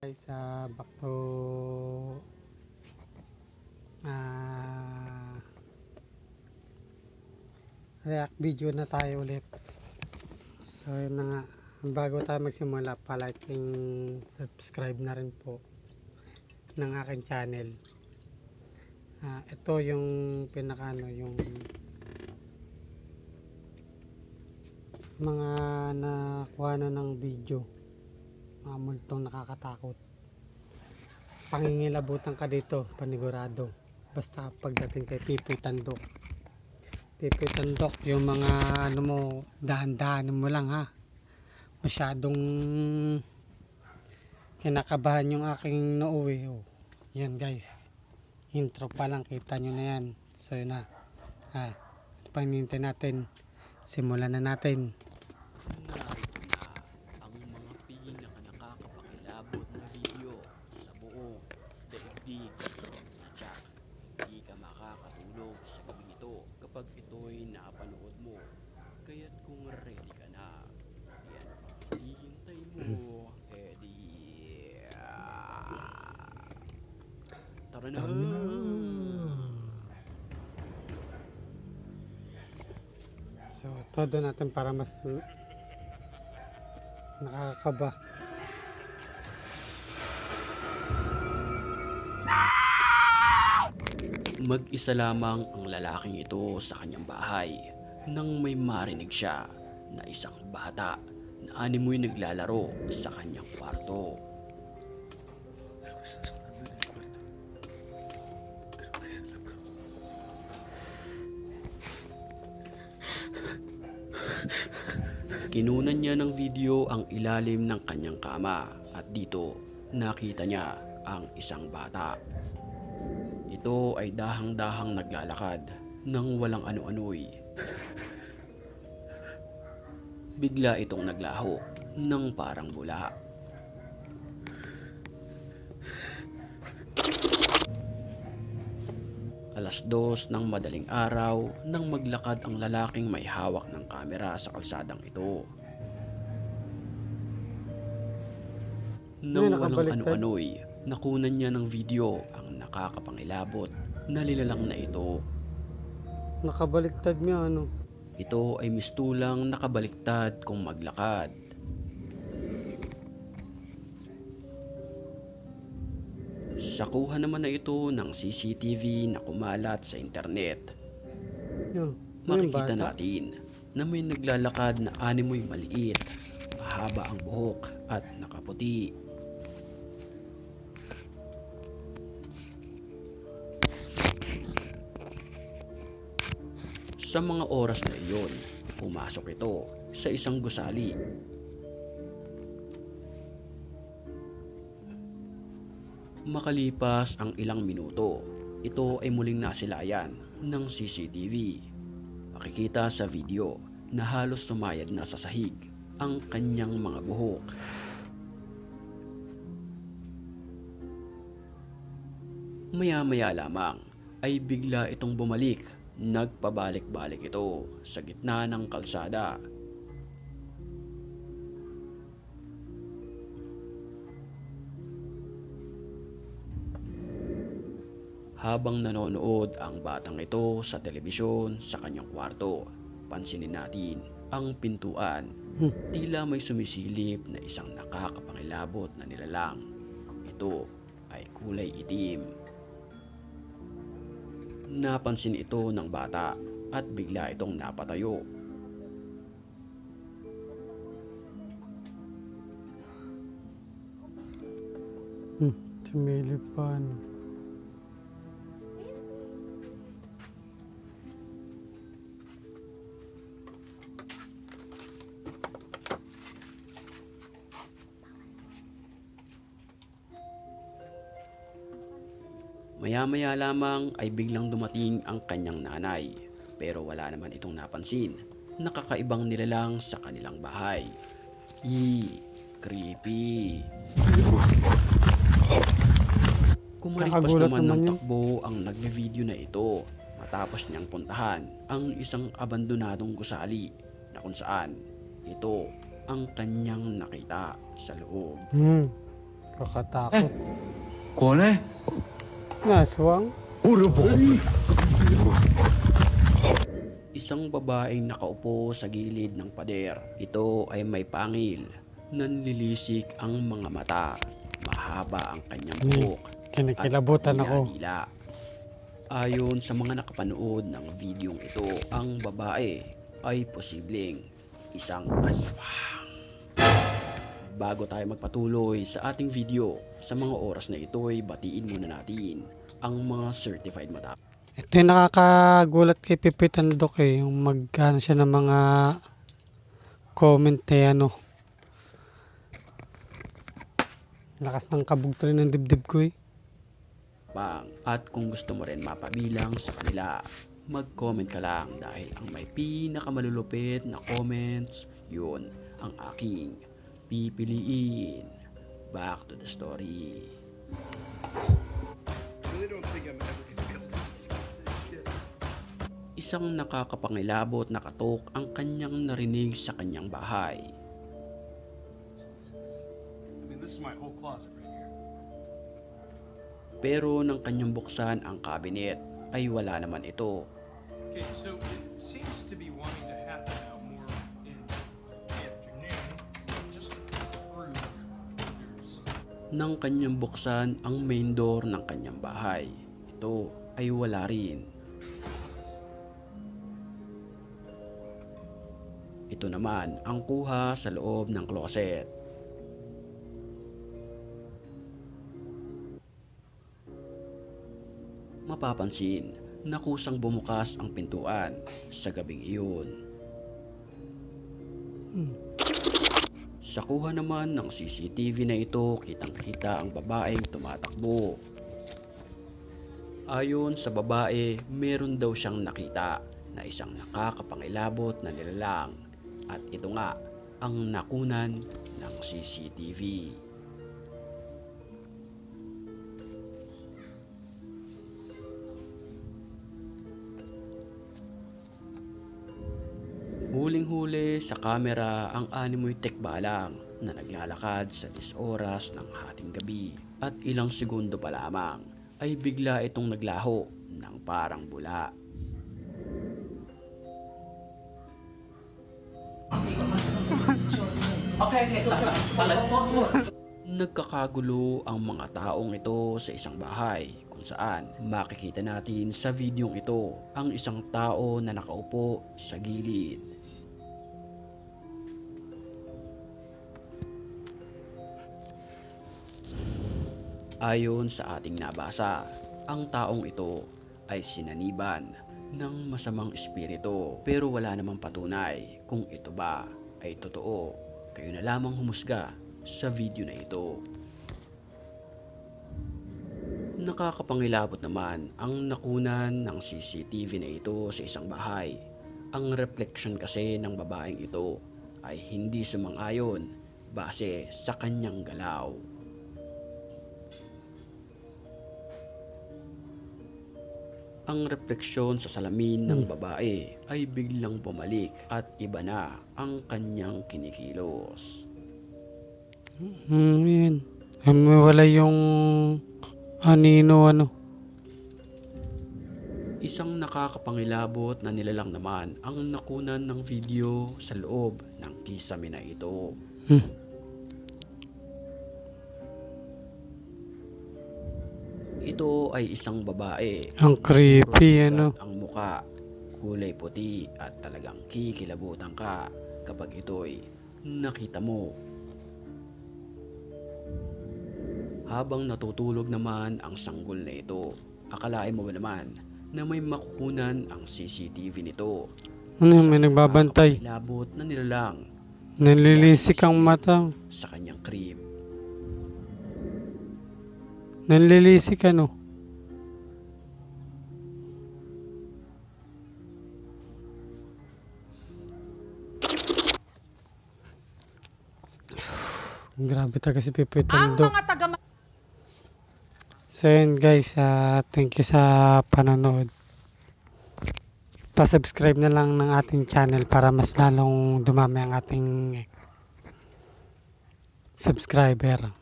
Guys, back to ah, react video na tayo ulit. So yun na nga, bago tayo magsimula, palike and subscribe na rin po ng aking channel. Ito yung pinakano, yung mga nakuha na ng video, mga multong nakakatakot. Pangingilabutan ka dito, panigurado. Basta pagdating kay Pipoy Tandok. Pipoy Tandok, yung mga ano mo, dahan-dahan mo lang ha. Masyadong kinakabahan yung aking noo eh. Oh. Yan guys. Intro pa lang, kita nyo na yan. So yun na. Panintay natin. Simulan na natin. Narito na ang mga pinaka-nakakapakilabot na video sa buong daigdig. Tsak, hindi ka makakatulog sa gabing ito kapag ito'y napanood mo. Kaya't kung ready ka na, yan ang hinihintay mo, tara na! So todo natin para mas nakakaba. Mag-isa lamang ang lalaking ito sa kanyang bahay nang may marinig siya na isang bata na animoy naglalaro sa kanyang kwarto. Kinunan niya ng video ang ilalim ng kanyang kama at dito nakita niya ang isang bata. Ito ay dahang-dahang naglalakad nang walang ano-ano'y. Bigla itong naglaho ng parang bula. Alas 2 ng madaling araw nang maglakad ang lalaking may hawak ng kamera sa kalsadang ito. Nang walang ano-ano'y, nakunan niya ng video ang nakakapangilabot na nilalang na ito. Nakabaliktad niya ano. Ito ay mistulang nakabaliktad kung maglakad. Sa kuha naman na ito ng CCTV na kumalat sa internet, makikita natin na may naglalakad na animoy maliit, mahaba ang buhok at nakaputi. Sa mga oras na iyon, pumasok ito sa isang gusali. Makalipas ang ilang minuto, ito ay muling nasilayan ng CCTV. Makikita sa video na halos sumayad na sa sahig ang kanyang mga buhok. Maya-maya lamang ay bigla itong bumalik. Nagpabalik-balik ito sa gitna ng kalsada. Habang nanonood ang batang ito sa telebisyon sa kanyang kwarto, pansinin natin ang pintuan. Tila may sumisilip na isang nakakapangilabot na nilalang. Ito ay kulay itim. Napansin ito ng bata at bigla itong napatayo. Sumilip pa ano. Maya-maya lamang ay biglang dumating ang kanyang nanay, pero wala naman itong napansin na kakaibang nilalang sa kanilang bahay. Creepy. Kumaripas naman ng takbo ang nagbe-video na ito matapos niyang puntahan ang isang abandonadong gusali na kung saan ito ang kanyang nakita sa loob. Kakatakot. 过来， Naswang. 我的宝贝。 Isang babaeng nakaupo sa gilid ng pader. Ito ay may pangil. Nanlilisik ang mga mata. Mahaba ang kanyang buhok. Kinikilabutan At ako. dila. Ayon sa mga nakapanood ng videong ito, ang babae ay posibleng isang aswang. Bago tayo magpatuloy sa ating video, sa mga oras na ito ay batiin muna natin ang mga certified mata. Ito yung nakakagulat kay Pepe Tandok eh. Yung magkano siya ng mga comment eh ano. Lakas ng kabugto rin ng dibdib ko eh. At kung gusto mo rin mapabilang sa kanila, mag-comment ka lang dahil ang may pinakamalulupit na comments, yun ang aking pipiliin. Back to the story. Isang nakakapangilabot na katok ang kanyang narinig sa kanyang bahay. This is my whole closet right here. Pero nang kanyang buksan ang cabinet ay wala naman ito. Okay, so it seems to be wanting to happen now more in the afternoon. Just to prove there's Nang kanyang buksan ang main door ng kanyang bahay, ito ay wala rin. Ito naman ang kuha sa loob ng closet. Mapapansin na kusang bumukas ang pintuan sa gabing iyon. Sa kuha naman ng CCTV na ito, kitang-kita ang babaeng tumatakbo. Ayon sa babae, meron daw siyang nakita na isang nakakapangilabot na nilalang at ito nga ang nakunan ng CCTV. Huling-huli sa kamera ang animoy tekbalang na naglalakad sa 10 oras ng hating gabi at ilang segundo pa lamang ay bigla itong naglaho ng parang bula. Nagkakagulo ang mga taong ito sa isang bahay kung saan makikita natin sa videong ito ang isang tao na nakaupo sa gilid. Ayon sa ating nabasa, ang taong ito ay sinaniban ng masamang espiritu pero wala namang patunay kung ito ba ay totoo. Kayo na lamang humusga sa video na ito. Nakakapangilabot naman ang nakunan ng CCTV na ito sa isang bahay. Ang reflection kasi ng babaeng ito ay hindi sumang-ayon base sa kanyang galaw. Ang refleksyon sa salamin ng babae ay biglang bumalik at iba na ang kanyang kinikilos. Yan. Wala yung anino ano. Isang nakakapangilabot na nilalang naman ang nakunan ng video sa loob ng kisame na ito. Ito ay isang babae. Ang creepy ano. Ang muka, kulay puti at talagang kikilabutan ka kapag ito'y nakita mo. Habang natutulog naman ang sanggol na ito, akalain mo ba naman na may makukunan ang CCTV nito? Ano yun, may nagbabantay. Labot na nilalang Nanlilisik ang mata. sa kanyang crib. Nanlilisik ano. Grabe talaga si Pepe Tandok. So yun guys, thank you sa panonood. Pa-subscribe na lang ng ating channel para mas lalong dumami ang ating subscriber.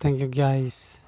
Thank you guys.